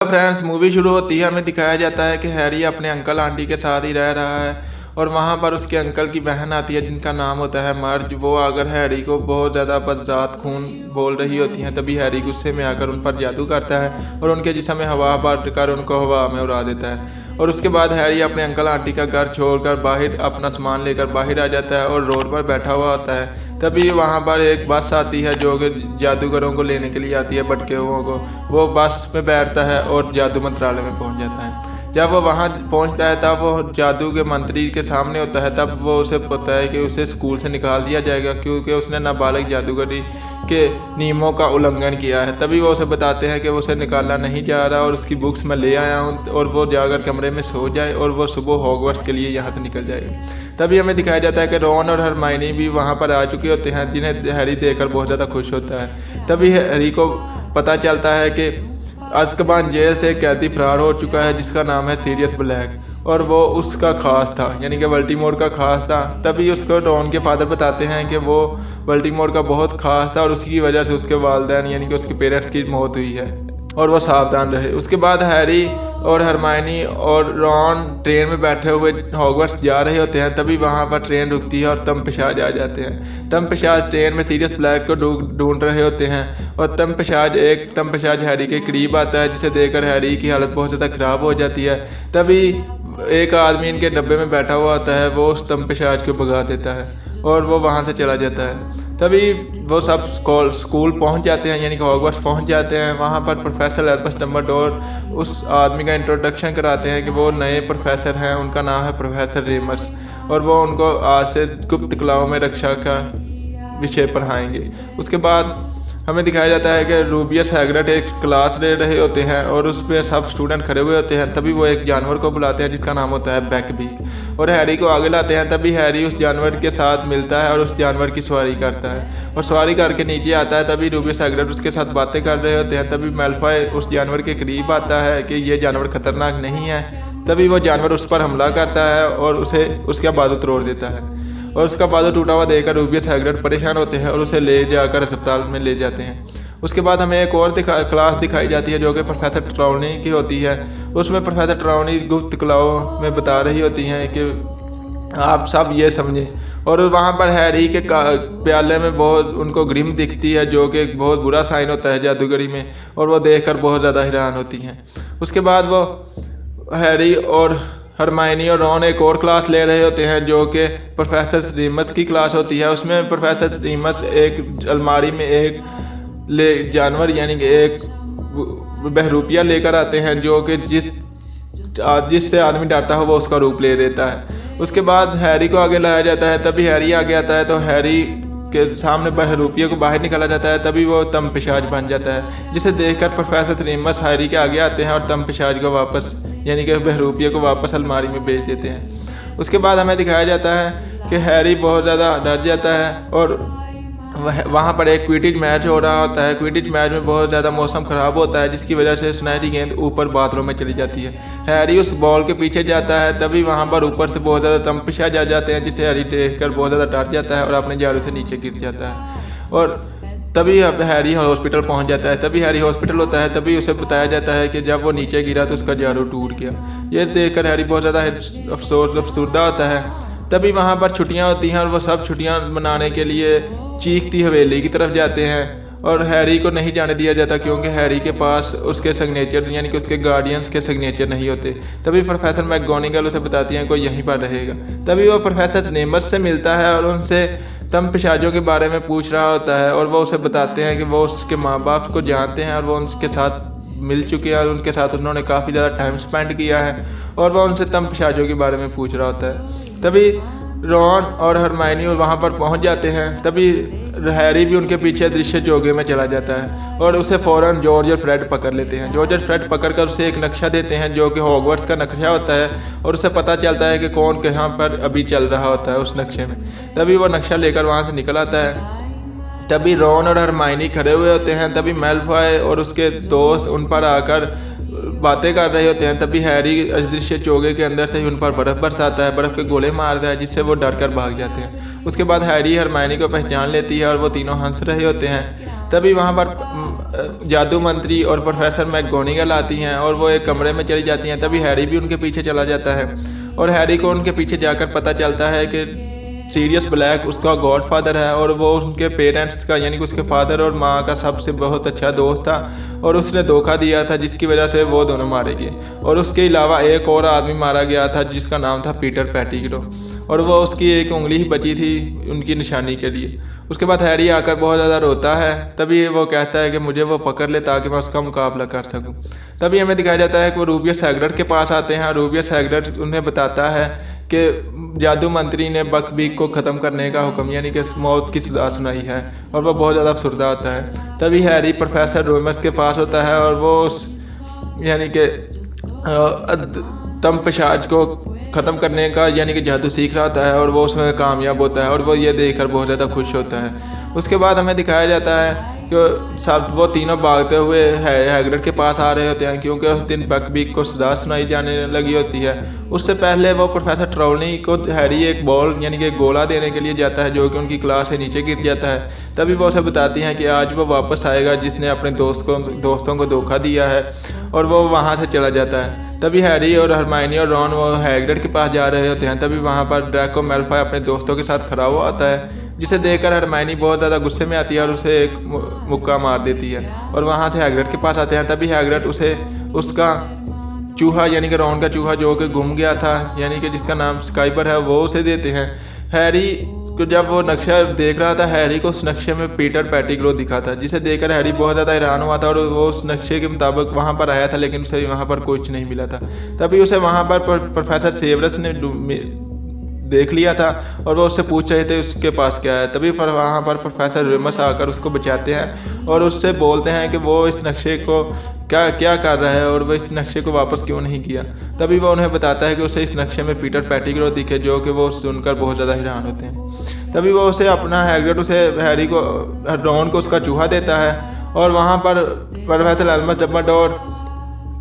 Friends, movie शुरू होती है, हमें दिखाया जाता है कि हैरी अपने अंकल आंटी के साथ ही रह रहा है और वहाँ पर उसके अंकल की बहन आती है जिनका नाम होता है मर्ज। वो अगर हैरी को बहुत ज़्यादा बज़ात खून बोल रही होती हैं, तभी हैरी गुस्से में आकर उन पर जादू करता है और उनके जिस्म में हवा भर कर उनको हवा में उड़ा देता है। और उसके बाद हैरी अपने अंकल आंटी का घर छोड़कर बाहर अपना सामान लेकर बाहर आ जाता है और रोड पर बैठा हुआ होता है। तभी वहाँ पर एक बस आती है जो कि जादूगरों को लेने के लिए आती है, भटके हुओं को। वो बस में बैठता है और जादू मंत्रालय में पहुँच जाता है। जब वो वहाँ पहुँचता है तब वो जादू के मंत्री के सामने होता है। तब वो उसे पता है कि उसे स्कूल से निकाल दिया जाएगा क्योंकि उसने नाबालिग जादूगरी के नियमों का उल्लंघन किया है। तभी वो उसे बताते हैं कि वो उसे निकालना नहीं जा रहा और उसकी बुक्स मैं ले आया हूँ और वो जाकर कमरे में सो जाए और वो सुबह हॉगवर्ट्स के लिए यहाँ से निकल जाएगा। तभी हमें दिखाया जाता है कि रॉन और हरमाइनी भी वहाँ पर आ चुके होते हैं, जिन्हें हैरी देखकर बहुत ज़्यादा खुश होता है। तभी हैरी को पता चलता है कि अज़्काबान जेल से एक कैदी फरार हो चुका है जिसका नाम है सीरियस ब्लैक और वो उसका खास था, यानी कि वोल्डेमॉर्ट का खास था। तभी उसको रॉन के फादर बताते हैं कि वो वोल्डेमॉर्ट का बहुत खास था और उसकी वजह से उसके वालिदैन यानी कि उसके पेरेंट्स की मौत हुई है और वह सावधान रहे। उसके बाद हैरी और हरमाइनी और रॉन ट्रेन में बैठे हुए हॉगवर्ट्स जा रहे होते हैं। तभी वहाँ पर ट्रेन रुकती है और तमपिशाज आ जाते हैं। तमपिशाज ट्रेन में सीरियस ब्लैक को ढूंढ रहे होते हैं और तमपिशाज हैरी के करीब आता है, जिसे देखकर हैरी की हालत बहुत ज़्यादा ख़राब हो जाती है। तभी एक आदमी इनके डब्बे में बैठा हुआ होता है, वो उस तमपिशाज को भगा देता है और वो वहाँ से चला जाता है। तभी वो सब स्कूल पहुंच जाते हैं, यानी कि हॉगवर्ट्स पहुंच जाते हैं। वहाँ पर प्रोफेसर एल्बस डम्बलडोर उस आदमी का इंट्रोडक्शन कराते हैं कि वो नए प्रोफेसर हैं, उनका नाम है प्रोफेसर रेमस और वो उनको आज से गुप्त कलाओं में रक्षा का विषय पढ़ाएंगे। उसके बाद हमें दिखाया जाता है कि रूबियस हैग्रिड एक क्लास ले रहे होते हैं और उस पर सब स्टूडेंट खड़े हुए होते हैं। तभी वो एक जानवर को बुलाते हैं जिसका नाम होता है बैकबीक और हैरी को आगे लाते हैं। तभी हैरी उस जानवर के साथ मिलता है और उस जानवर की सवारी करता है और सवारी करके नीचे आता है। तभी रूबियस हैग्रिड उसके साथ बातें कर रहे होते हैं। तभी मैल्फॉय उस जानवर के करीब आता है कि ये जानवर खतरनाक नहीं है। तभी वो जानवर उस पर हमला करता है और उसे उसका बाजू तोड़ देता है और उसका बाजू टूटा हुआ देखकर रूबियस हैग्रिड परेशान होते हैं और उसे ले जाकर अस्पताल में ले जाते हैं। उसके बाद हमें एक और क्लास दिखाई जाती है जो कि प्रोफेसर ट्राउनी की होती है। उसमें प्रोफेसर ट्राउनी गुप्त कलाओं में बता रही होती हैं कि आप सब ये समझें और वहाँ पर हैरी के प्याले में बहुत उनको ग्रिम दिखती है जो कि एक बहुत बुरा साइन होता है जादूगरी में और वो देखकर बहुत ज़्यादा हैरान होती हैं। उसके बाद वो हैरी और हरमाइनी और रॉन एक और क्लास ले रहे होते हैं जो कि प्रोफेसर रीमस की क्लास होती है। उसमें प्रोफेसर रीमस एक अलमारी में एक जानवर यानी कि एक बहरूपिया लेकर आते हैं जो कि जिससे आदमी डरता हो वो उसका रूप ले लेता है। उसके बाद हैरी को आगे लाया जाता है। तभी हैरी आगे आता है तो हैरी के सामने बहरूपिया को बाहर निकाला जाता है। तभी वो तमपिशाज बन जाता है, जिसे देखकर प्रोफेसर रीमस हैरी के आगे आते हैं और तमपिशाज को वापस यानी कि बहरूपिया को वापस अलमारी में भेज देते हैं। उसके बाद हमें दिखाया जाता है कि हैरी बहुत ज़्यादा डर जाता है और वहाँ पर एक क्विडिच मैच हो रहा होता है। क्विडिच मैच में बहुत ज़्यादा मौसम ख़राब होता है जिसकी वजह से सुनहरी गेंद ऊपर बाथरूम में चली जाती है। हैरी उस बॉल के पीछे जाता है। तभी वहाँ पर ऊपर से बहुत ज़्यादा तमपिशाज आ जाते हैं, जिसे हैरी देखकर बहुत ज़्यादा डर जाता है और अपने झाड़ू से नीचे गिर जाता है और तभी हैरी हॉस्पिटल पहुंच जाता है। तभी हैरी हॉस्पिटल होता है। तभी उसे बताया जाता है कि जब वो नीचे गिरा तो उसका झाड़ू टूट गया। ये देखकर हैरी बहुत ज़्यादा अफसरदा होता है। तभी वहाँ पर छुट्टियाँ होती हैं और वो सब छुट्टियाँ मनाने के लिए चीखती हवेली की तरफ जाते हैं और हैरी को नहीं जाने दिया जाता क्योंकि हैरी के पास उसके सिग्नेचर यानी कि उसके गार्डियंस के सिग्नेचर नहीं होते। तभी प्रोफेसर मैकगोनागल उसे बताती हैं कोई यहीं पर रहेगा। तभी वो प्रोफेसर नेमस से मिलता है और उनसे तमपिशाजों के बारे में पूछ रहा होता है और वो उसे बताते हैं कि वो उसके माँ बाप को जानते हैं और वो उनके साथ मिल चुके हैं और उनके साथ उन्होंने काफ़ी ज़्यादा टाइम स्पेंड किया है और वह उनसे तमपिशाजों के बारे में पूछ रहा होता है। तभी रॉन और हरमाइनी वहाँ पर पहुँच जाते हैं। तभी हैरी भी उनके पीछे दृश्य जोगे में चला जाता है और उसे फ़ौरन जॉर्ज और फ्रेड पकड़ लेते हैं। जॉर्ज और फ्रेड पकड़कर उसे एक नक्शा देते हैं जो कि हॉगवर्ट्स का नक्शा होता है और उसे पता चलता है कि कौन कहाँ पर अभी चल रहा होता है उस नक्शे में। तभी वो नक्शा लेकर वहाँ से निकल आता है। तभी रॉन और हरमाइनी खड़े हुए होते हैं। तभी मैल्फॉय और उसके दोस्त उन पर आकर बातें कर रहे होते हैं। तभी हैरी अदृश्य चोगे के अंदर से ही उन पर बर्फ़ बरसाता है, बर्फ़ के गोले मारता है जिससे वो डर कर भाग जाते हैं। उसके बाद हैरी हरमाइनी को पहचान लेती है और वो तीनों हंस रहे होते हैं। तभी वहाँ पर जादू मंत्री और प्रोफेसर मैकगोनागल आती हैं और वो एक कमरे में चली जाती हैं। तभी हैरी भी उनके पीछे चला जाता है और हैरी को उनके पीछे जाकर पता चलता है कि सीरियस ब्लैक उसका गॉडफादर है और वो उनके पेरेंट्स का यानी कि उसके फादर और माँ का सबसे बहुत अच्छा दोस्त था और उसने धोखा दिया था जिसकी वजह से वो दोनों मारे गए। और उसके अलावा एक और आदमी मारा गया था जिसका नाम था पीटर पेटिग्रो और वो उसकी एक उंगली ही बची थी उनकी निशानी के लिए। उसके बाद हैरी आकर बहुत ज़्यादा रोता है। तभी वो कहता है कि मुझे वो पकड़ ले ताकि मैं उसका मुकाबला कर सकूं। तभी हमें दिखाया जाता है कि वो रूबियस हैग्रिड के पास आते हैं। रूबियस हैग्रिड उन्हें बताता है कि जादू मंत्री ने बकबीक को ख़त्म करने का हुक्म यानी कि मौत की सज़ा सुनाई है और वह बहुत ज़्यादा अफसरदा होता है। तभी हैरी प्रोफेसर रेमस के पास होता है और वो उस यानी कि तमपशाज को ख़त्म करने का यानी कि जादू सीख रहा होता है और वो उसमें कामयाब होता है और वो ये देखकर बहुत ज़्यादा खुश होता है। उसके बाद हमें दिखाया जाता है कि सब वो तीनों भागते हुए हैग्रिड के पास आ रहे होते हैं क्योंकि उस दिन बकबीक को सज़ा सुनाई जाने लगी होती है। उससे पहले वो प्रोफेसर ट्राउनी को हैरी एक बॉल यानी कि गोला देने के लिए जाता है जो कि उनकी क्लास से नीचे गिर जाता है। तभी वो उसे बताती हैं कि आज वो वापस आएगा जिसने अपने दोस्तों को धोखा दिया है और वो वहाँ से चला जाता है। तभी हैरी और हरमाइनी और रॉन वो हैग्रिड के पास जा रहे होते हैं। तभी वहाँ पर ड्रैको मैल्फॉय अपने दोस्तों के साथ खड़ा हुआ आता है जिसे देखकर हरमाइनी बहुत ज़्यादा गुस्से में आती है और उसे एक मुक्का मार देती है और वहाँ से हैग्रिड के पास आते हैं। तभी हैग्रिड उसे उसका चूहा यानी कि रॉन का चूहा जो कि गुम गया था यानी कि जिसका नाम स्काइपर है वो उसे देते हैं। हैरी को जब वो नक्शा देख रहा था हैरी को उस नक्शे में पीटर पेटिग्रो दिखा था जिसे देखकर हैरी बहुत ज़्यादा हैरान हुआ था और वो उस नक्शे के मुताबिक वहाँ पर आया था लेकिन उसे वहाँ पर कुछ नहीं मिला था। तभी उसे वहाँ पर प्रोफेसर सेवरस ने देख लिया था और वो उससे पूछ रहे थे उसके पास क्या है। तभी वहाँ पर प्रोफेसर रेमस आकर उसको बचाते हैं और उससे बोलते हैं कि वो इस नक्शे को क्या कर रहा है और वो इस नक्शे को वापस क्यों नहीं किया। तभी वो उन्हें बताता है कि उसे इस नक्शे में पीटर पेटिग्रो दिखे जो कि वो सुनकर बहुत ज़्यादा हैरान होते हैं। तभी वो उसे अपना हैग्रिड उसे हैरी को रॉन को उसका चूहा देता है और वहाँ पर प्रोफेसर अल्बस डम्बलडोर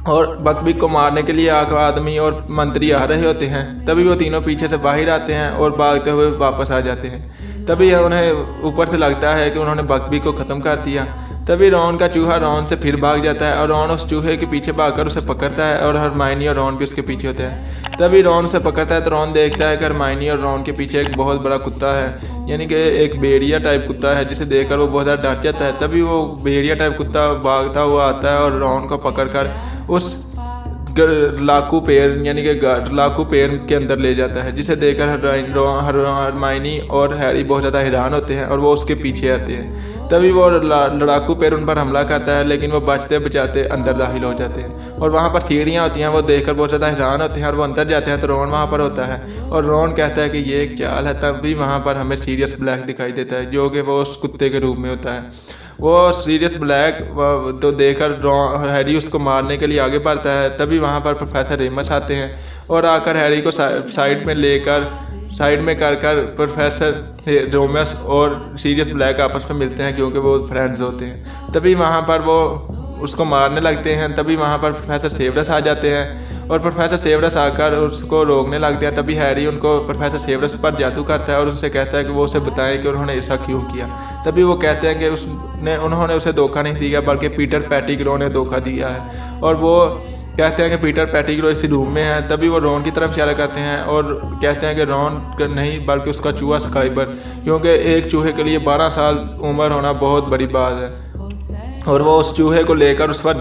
और बकबीक को मारने के लिए आदमी और मंत्री आ रहे होते हैं। तभी वो तीनों पीछे से बाहर आते हैं और भागते हुए वापस आ जाते हैं। तभी उन्हें ऊपर से लगता है कि उन्होंने बकबीक को ख़त्म कर दिया। तभी रॉन का चूहा रॉन से फिर भाग जाता है और रॉन उस चूहे के पीछे भागकर उसे पकड़ता है और हरमाइनी और रॉन भी उसके पीछे होते हैं। तभी रॉन उसे पकड़ता है तो रॉन देखता है कि हरमाइनी और रॉन के पीछे एक बहुत बड़ा कुत्ता है यानी कि एक भेड़िया टाइप कुत्ता है जिसे देखकर वो बहुत ज़्यादा डर जाता है। तभी वो भेड़िया टाइप कुत्ता भागता हुआ आता है और रॉन को पकड़कर उस लाकू पेड़ यानी कि लाकू पेड़ के अंदर ले जाता है जिसे देखकर हरमाइनी और हैरी बहुत ज़्यादा हैरान होते हैं और वो उसके पीछे आते हैं। तभी वो लड़ाकू पेड़ उन पर हमला करता है लेकिन वो बचते बचाते अंदर दाखिल हो जाते हैं और वहाँ पर सीढ़ियाँ होती हैं। वो देखकर बहुत ज़्यादा हैरान होते हैं और वो अंदर जाते हैं तो रॉन वहाँ पर होता है और रॉन कहता है कि ये एक चाल है। तभी वहाँ पर हमें सीरियस ब्लैक दिखाई देता है जो कि वो उस कुत्ते के रूप में होता है। वो सीरियस ब्लैक तो देखकर हैरी उसको मारने के लिए आगे बढ़ता है। तभी वहाँ पर प्रोफेसर रेमस आते हैं और आकर हैरी को साइड में कर प्रोफेसर रेमस और सीरियस ब्लैक आपस में मिलते हैं क्योंकि वो फ्रेंड्स होते हैं। तभी वहाँ पर वो उसको मारने लगते हैं। तभी वहाँ पर प्रोफेसर सेवरस आ जाते हैं और प्रोफेसर सेवरस आकर उसको रोकने लगते हैं। तभी हैरी उनको प्रोफेसर सेवरस पर जादू करता है और उनसे कहता है कि वो उसे बताएं कि उन्होंने ऐसा क्यों किया। तभी वो कहते हैं कि उन्होंने उसे धोखा नहीं दिया बल्कि पीटर पेटिग्रो ने धोखा दिया है और वो कहते हैं कि पीटर पेटिग्रो इसी रूम में है। तभी वो रॉन की तरफ इशारा करते हैं और कहते हैं कि रॉन नहीं बल्कि उसका चूहा स्काइपर क्योंकि एक चूहे के लिए 12 साल उम्र होना बहुत बड़ी बात है और वो उस चूहे को लेकर उस पर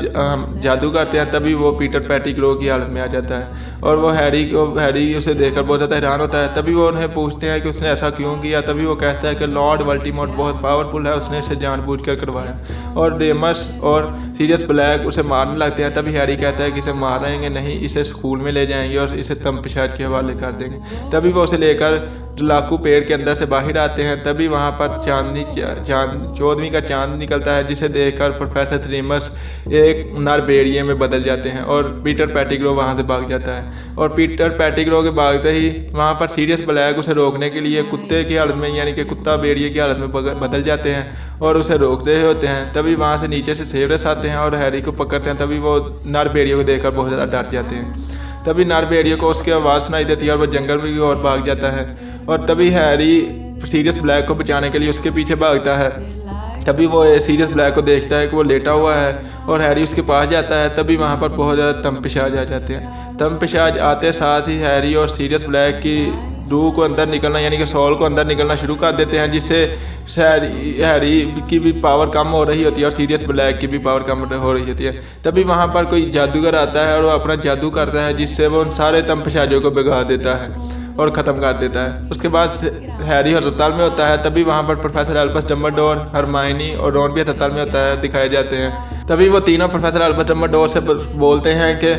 जादू करते हैं। तभी वो पीटर पेटिग्रो की हालत में आ जाता है और वो हैरी उसे देखकर बहुत ज़्यादा हैरान होता है। तभी वो उन्हें पूछते हैं कि उसने ऐसा क्यों किया। तभी वो कहता है कि लॉर्ड वोल्डेमॉर्ट बहुत पावरफुल है, उसने इसे जानबूझकर करवाया और रेमस और सीरियस ब्लैक उसे मारने लगते हैं। तभी हैरी कहता है कि इसे मारेंगे नहीं, इसे स्कूल में ले जाएंगे और इसे तमपशाज के हवाले कर देंगे। तभी वो उसे लेकर लाकू पेड़ के अंदर से बाहर आते हैं। तभी वहाँ पर चौदहवीं का चांद निकलता है जिसे देखकर प्रोफेसर रेमस एक नर भेड़िए में बदल जाते हैं और पीटर पेटिग्रो वहाँ से भाग जाता है और पीटर पेटिग्रो के भागते ही वहाँ पर सीरियस ब्लैक उसे रोकने के लिए कुत्ते की हालत में यानी कि कुत्ता भेड़िए की हालत में बदल जाते हैं और उसे रोकते होते हैं। तभी वहाँ से नीचे से सेवरस आते हैं और हैरी को पकड़ते हैं। तभी वो नर भेड़ियों को देखकर बहुत ज़्यादा डर जाते हैं। तभी नर भेड़ियों को उसकी आवाज़ सुनाई देती है और वो जंगल में और भाग जाता है और तभी हैरी सीरियस ब्लैक को बचाने के लिए उसके पीछे भागता है। तभी वो सीरियस ब्लैक को देखता है कि वो लेटा हुआ है और हैरी उसके पास जाता है। तभी वहाँ पर बहुत ज़्यादा तमपिशाज आ जाते हैं। तमपिशाज आते साथ ही हैरी और सीरियस ब्लैक की रूह को अंदर निकलना यानी कि सोल को अंदर निकलना शुरू कर देते हैं, जिससे हैरी की भी पावर कम हो रही होती है और सीरियस ब्लैक की भी पावर कम हो रही होती है। तभी वहाँ पर कोई जादूगर आता है और वो अपना जादू करता है, जिससे वो उन सारे तमपिशाजों को भगा देता है और ख़त्म कर देता है। उसके बाद हैरी अस्पताल में होता है। तभी वहाँ पर प्रोफेसर अल्बस डम्बलडोर, हरमाइनी और रॉन भी अस्पताल में होता है, दिखाए जाते हैं। तभी वो तीनों प्रोफेसर अल्बस डम्बलडोर से बोलते हैं कि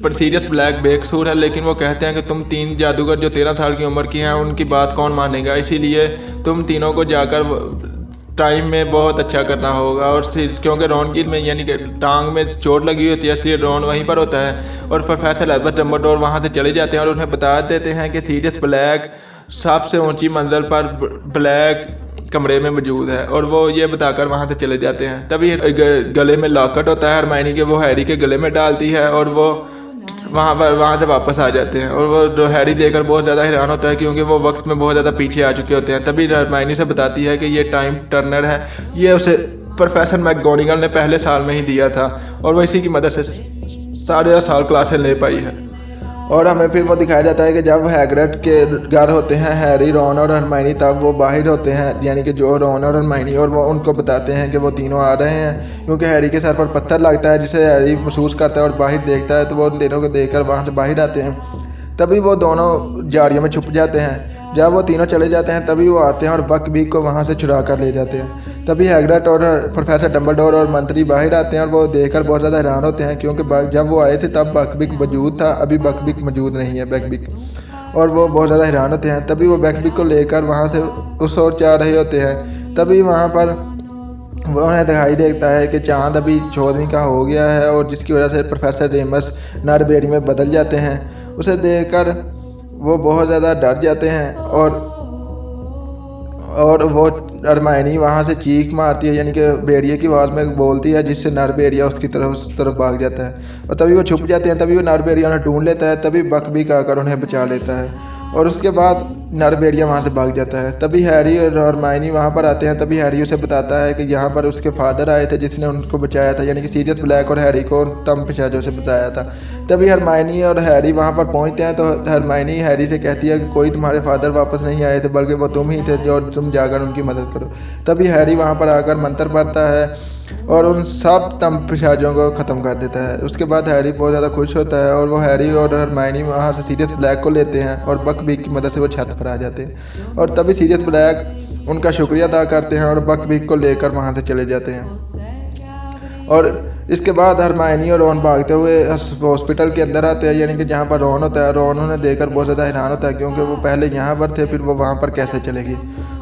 पर सीरियस ब्लैक बेकसूर है, लेकिन वो कहते हैं कि तुम 3 जादूगर जो 13 साल की उम्र की हैं उनकी बात कौन मानेगा, इसीलिए तुम तीनों को जाकर टाइम में बहुत अच्छा करना होगा। और क्योंकि रॉन की में यानी कि टांग में चोट लगी होती है, इसलिए रॉन वहीं पर होता है और प्रोफेसर अल्बस डम्बलडोर वहाँ से चले जाते हैं और उन्हें बता देते हैं कि सीरियस ब्लैक सबसे ऊंची मंजिल पर ब्लैक कमरे में मौजूद है और वो ये बताकर वहाँ से चले जाते हैं। तभी गले में लॉकेट होता है हरमाइनी के, वो हैरी के गले में डालती है और वो वहाँ से वापस आ जाते हैं। और वो जो हैरी देखकर बहुत ज़्यादा हैरान होता है, क्योंकि वो वक्त में बहुत ज़्यादा पीछे आ चुके होते हैं। तभी हरमाइनी से बताती है कि ये टाइम टर्नर है, ये उसे प्रोफेसर मैकगोनागल ने पहले साल में ही दिया था और वो इसी की मदद से 4.5 साल क्लासें ले पाई है। और हमें फिर वो दिखाया जाता है कि जब हैग्रिड के घर होते हैं हैरी, रॉन और हरमाइनी, तब वो बाहर होते हैं यानी कि जो रॉन और हरमाइनी, और वो उनको बताते हैं कि वो तीनों आ रहे हैं, क्योंकि हैरी के सर पर पत्थर लगता है जिसे हैरी महसूस करता है और बाहर देखता है। तो वो उन तीनों को देखकर वहाँ से बाहर आते हैं। तभी वो दोनों झाड़ियों में छुप जाते हैं। जब वो तीनों चले जाते हैं तभी वो आते हैं और बकबीक को वहाँ से चुरा कर ले जाते हैं। तभी हैग्रिड और प्रोफेसर डम्बलडोर और मंत्री बाहर आते हैं और वो देखकर बहुत ज़्यादा हैरान होते हैं, क्योंकि जब वो आए थे तब बकबीक मौजूद था, अभी बकबीक मौजूद नहीं है बकबीक, और वो बहुत ज़्यादा हैरान होते हैं। तभी वो बकबीक को लेकर वहाँ से उस ओर जा रहे होते हैं। तभी वहाँ पर वो उन्हें दिखाई देता है कि चाँद अभी 14वीं का हो गया है और जिसकी वजह से प्रोफेसर रेमस नरबेरी में बदल जाते हैं। उसे देखकर वो बहुत ज़्यादा डर जाते हैं और वो हरमाइनी वहाँ से चीख मारती है यानी कि भेड़िए की आवाज़ में बोलती है, जिससे नरबेड़िया उस तरफ भाग जाता है और तभी वो छुप जाते हैं। तभी वो नरबेड़िया उन्हें ढूंढ लेता है। तभी बकबीक आकर उन्हें बचा लेता है और उसके बाद नरबेड़िया वहाँ से भाग जाता है। तभी हैरी और हरमाइनी वहाँ पर आते हैं। तभी हैरी उसे बताता है कि यहाँ पर उसके फादर आए थे जिसने उनको बचाया था, यानी कि सीरियस ब्लैक और हैरी को तमपिशाजों से बचाया था। तभी हरमाइनी और हैरी वहाँ पर पहुँचते हैं तो हरमाइनी हैरी से कहती है कि कोई तुम्हारे फादर वापस नहीं आए थे, बल्कि वो तुम ही थे जो तुम जाकर उनकी मदद करो। तभी हैरी वहाँ पर आकर मंत्र पढ़ता है और उन सब तमपिशाजों को ख़त्म कर देता है। उसके बाद हैरी बहुत ज़्यादा खुश होता है और वो हैरी और हरमाइनी वहाँ से सीरियस ब्लैक को लेते हैं और बकबीक की मदद से वो छत पर आ जाते हैं। और तभी सीरियस ब्लैक उनका शुक्रिया अदा करते हैं और बकबीक को लेकर वहाँ से चले जाते हैं। और इसके बाद हरमाइनी और रॉन भागते हुए हॉस्पिटल के अंदर आते हैं, यानी कि जहाँ पर रॉन होता है। रॉन उन्हें देखकर बहुत ज़्यादा हैरान होता है, क्योंकि वो पहले यहाँ पर थे, फिर वो वहाँ पर कैसे चलेगी।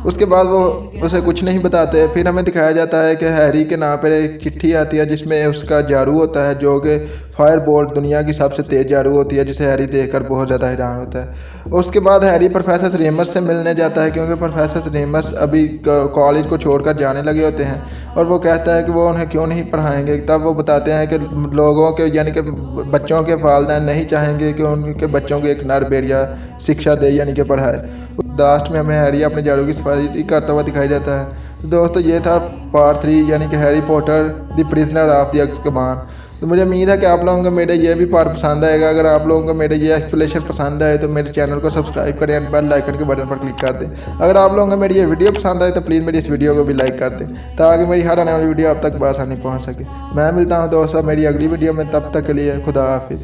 उसके बाद वो उसे कुछ नहीं बताते। फिर हमें दिखाया जाता है कि हैरी के नाम पर एक चिट्ठी आती है जिसमें उसका जारू होता है, जो कि फायर बोल्ट दुनिया की सबसे तेज़ जारू होती है, जिसे हैरी देखकर बहुत ज़्यादा हैरान होता है। उसके बाद हैरी प्रोफेसर रेमस से मिलने जाता है, क्योंकि प्रोफेसर रेमस अभी कॉलेज को छोड़कर जाने लगे होते हैं और वो कहता है कि वो उन्हें क्यों नहीं पढ़ाएंगे। तब वो बताते हैं कि लोगों के यानी कि बच्चों के वालिदैन नहीं चाहेंगे कि उनके बच्चों को एक नरबेड़िया शिक्षा दे यानी कि पढ़ाए। लास्ट में हमें हैरी अपने जारू की सफाई करता हुआ दिखाई देता है। तो दोस्तों ये था पार्ट 3 यानी कि Harry Potter the prisoner of the Azkaban. तो मुझे उम्मीद है कि आप लोगों को मेरे ये भी पार्ट पसंद आएगा। अगर आप लोगों को मेरे ये एक्सप्लेनेशन पसंद आए तो मेरे चैनल को सब्सक्राइब करें और बेल आइकन के बटन पर क्लिक कर दें। अगर आप लोगों को मेरी ये वीडियो पसंद आए तो प्लीज़ मेरी इस वीडियो को भी लाइक कर दें, ताकि मेरी हर आने वाली वीडियो आप तक बआसानी पहुँच सके। मैं मिलता हूँ दोस्तों मेरी अगली वीडियो में, तब तक के लिए खुदा हाफिज़।